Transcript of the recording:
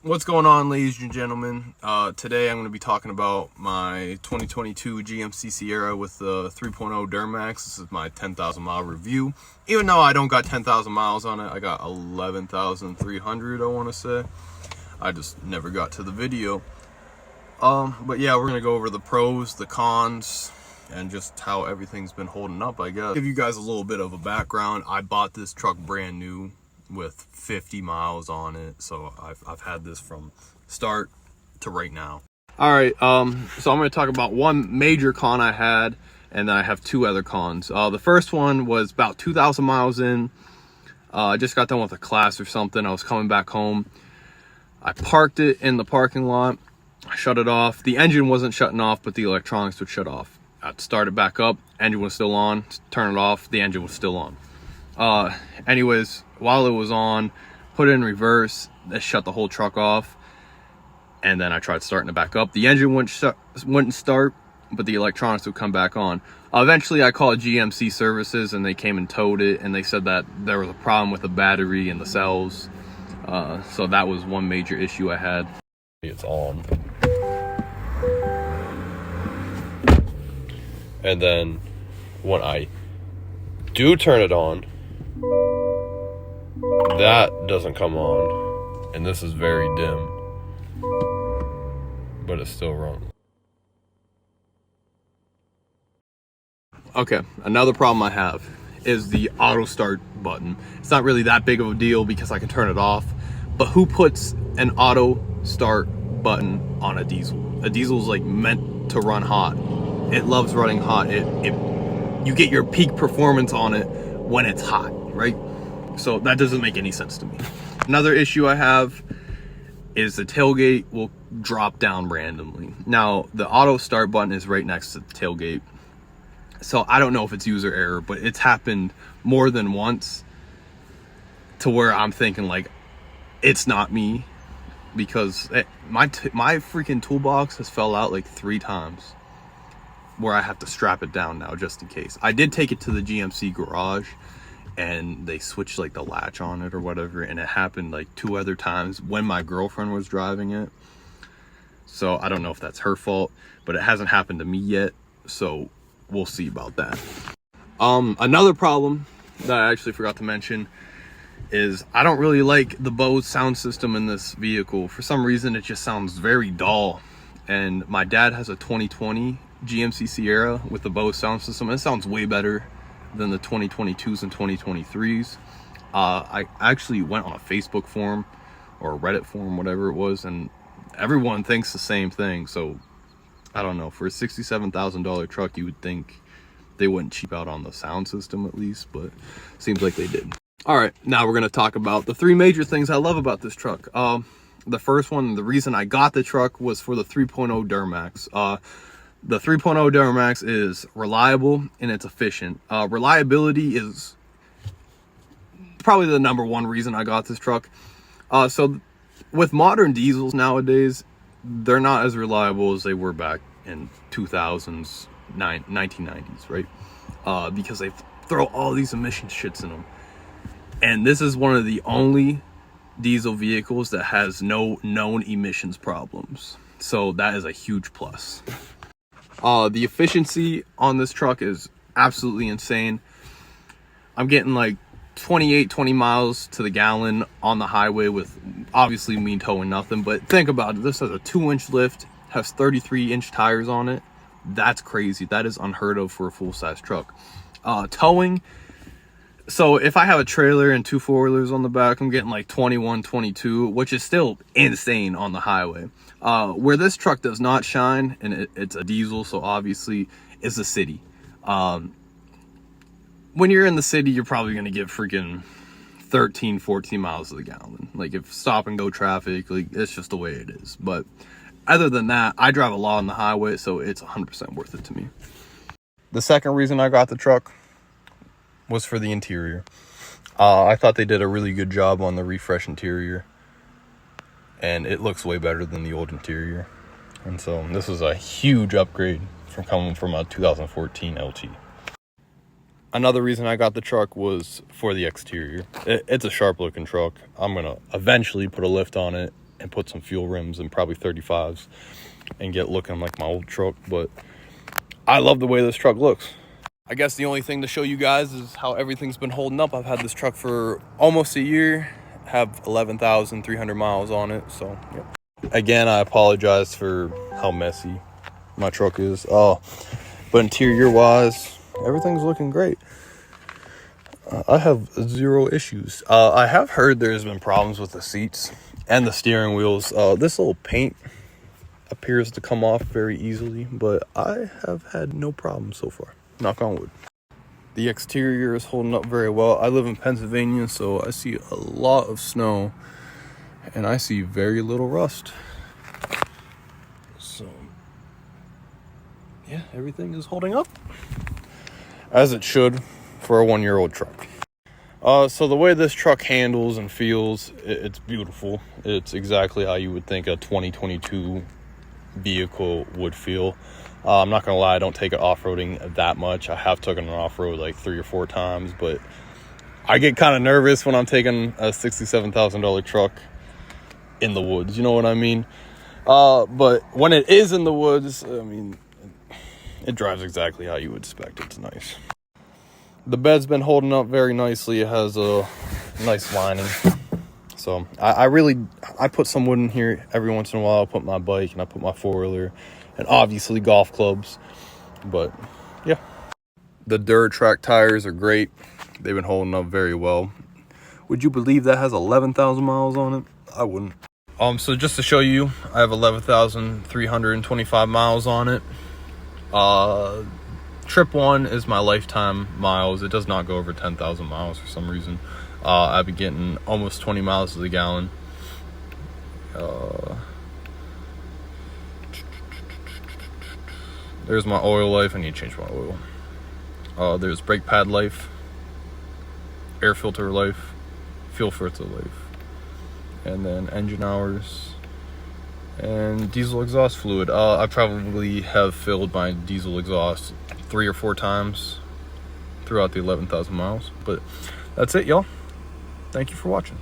What's going on, ladies and gentlemen? Today I'm going to be talking about my 2022 GMC Sierra with the 3.0 Duramax. This is my 10,000 mile review. Even though I don't got 10,000 miles on it, I got 11,300, I want to say. I just never got to the video. But yeah, we're going to go over the pros, the cons, and just how everything's been holding up, I guess. Give you guys a little bit of a background. I bought this truck brand new with 50 miles on it, so I've had this from start to right now. All right, so I'm going to talk about one major con I had, and then I have two other cons. The first one was about 2,000 miles in. I just got done with a class or something. I was coming back home. I parked it in the parking lot. I shut it off. The engine wasn't shutting off, but the electronics would shut off. I'd start it back up. Engine was still on. Turn it off. The engine was still on. Anyways, while it was on, put it in reverse, it shut the whole truck off, and then I tried starting it back up. The engine wouldn't start, but the electronics would come back on. Eventually I called GMC services, and they came and towed it, and they said that there was a problem with the battery and the cells. So that was one major issue I had. It's on. And then when I do turn it on, that doesn't come on, and this is very dim, but it's still wrong. Okay, another problem I have is the auto start button. It's not really that big of a deal because I can turn it off, but who puts an auto start button on a diesel? A diesel is like meant to run hot. It loves running hot. You get your peak performance on it when it's hot, right? So that doesn't make any sense to me. Another issue I have is the tailgate will drop down randomly. Now, the auto start button is right next to the tailgate. So I don't know if it's user error, but it's happened more than once to where I'm thinking like, it's not me, because my freaking toolbox has fell out like 3 times where I have to strap it down now just in case. I did take it to the GMC garage, and they switched like the latch on it or whatever, and it happened like 2 other times when my girlfriend was driving it. So I don't know if that's her fault, but it hasn't happened to me yet, so we'll see about that. Another problem that I actually forgot to mention is I don't really like the Bose sound system in this vehicle. For some reason it just sounds very dull, and my dad has a 2020 GMC Sierra with the Bose sound system, and it sounds way better than the 2022s and 2023s. I actually went on a Facebook forum or a Reddit forum, whatever it was, and everyone thinks the same thing. So I don't know, for a $67,000 truck, you would think they wouldn't cheap out on the sound system at least, but seems like they did. All right, now we're going to talk about the 3 major things I love about this truck. The first one, the reason I got the truck, was for the 3.0 Duramax. The 3.0 Duramax is reliable and it's efficient. Reliability is probably the #1 reason I got this truck. So with modern diesels nowadays, they're not as reliable as they were back in 2000s, 1990s, right? Because they throw all these emission shits in them. And this is one of the only diesel vehicles that has no known emissions problems. So that is a huge plus. The efficiency on this truck is absolutely insane. I'm getting like 20 miles to the gallon on the highway with obviously me towing nothing. But think about it. This has a 2-inch lift, has 33-inch tires on it. That's crazy. That is unheard of for a full-size truck. Towing. So if I have a trailer and 2 4-wheelers on the back, I'm getting like 21, 22, which is still insane on the highway. Where this truck does not shine, and it's a diesel, so obviously, is the city. When you're in the city, you're probably going to get freaking 13, 14 miles to the gallon. Like, if stop and go traffic, like, it's just the way it is. But other than that, I drive a lot on the highway, so it's 100% worth it to me. The second reason I got the truck was for the interior. I thought they did a really good job on the refresh interior, and it looks way better than the old interior. And so this is a huge upgrade from coming from a 2014 LT. Another reason I got the truck was for the exterior. It's a sharp looking truck. I'm gonna eventually put a lift on it and put some fuel rims and probably 35s and get looking like my old truck. But I love the way this truck looks. I guess the only thing to show you guys is how everything's been holding up. I've had this truck for almost a year, have 11,300 miles on it. So yep. Again, I apologize for how messy my truck is. But interior wise, everything's looking great. I have zero issues. I have heard there's been problems with the seats and the steering wheels. This little paint appears to come off very easily, but I have had no problems so far. Knock on wood. The exterior is holding up very well. I live in Pennsylvania, so I see a lot of snow and I see very little rust. So yeah, everything is holding up as it should for a 1-year-old truck. So the way this truck handles and feels, it's beautiful. It's exactly how you would think a 2022 vehicle would feel. I'm not gonna lie, I don't take it off-roading that much. I have taken it off-road like 3 or 4 times, but I get kind of nervous when I'm taking a $67,000 truck in the woods, you know what I mean? But when it is in the woods, I mean, it drives exactly how you would expect. It's nice. The bed's been holding up very nicely. It has a nice lining. So I put some wood in here every once in a while. I put my bike and I put my 4-wheeler and obviously golf clubs. But yeah, the Duramax tires are great. They've been holding up very well. Would you believe that has 11,000 miles on it? I wouldn't. So just to show you, I have 11,325 miles on it. Trip 1 is my lifetime miles. It does not go over 10,000 miles for some reason. I've been getting almost 20 miles to the gallon. There's my oil life. I need to change my oil. There's brake pad life, air filter life, fuel filter life, and then engine hours and diesel exhaust fluid. I probably have filled my diesel exhaust 3 or 4 times throughout the 11,000 miles. But that's it, y'all. Thank you for watching.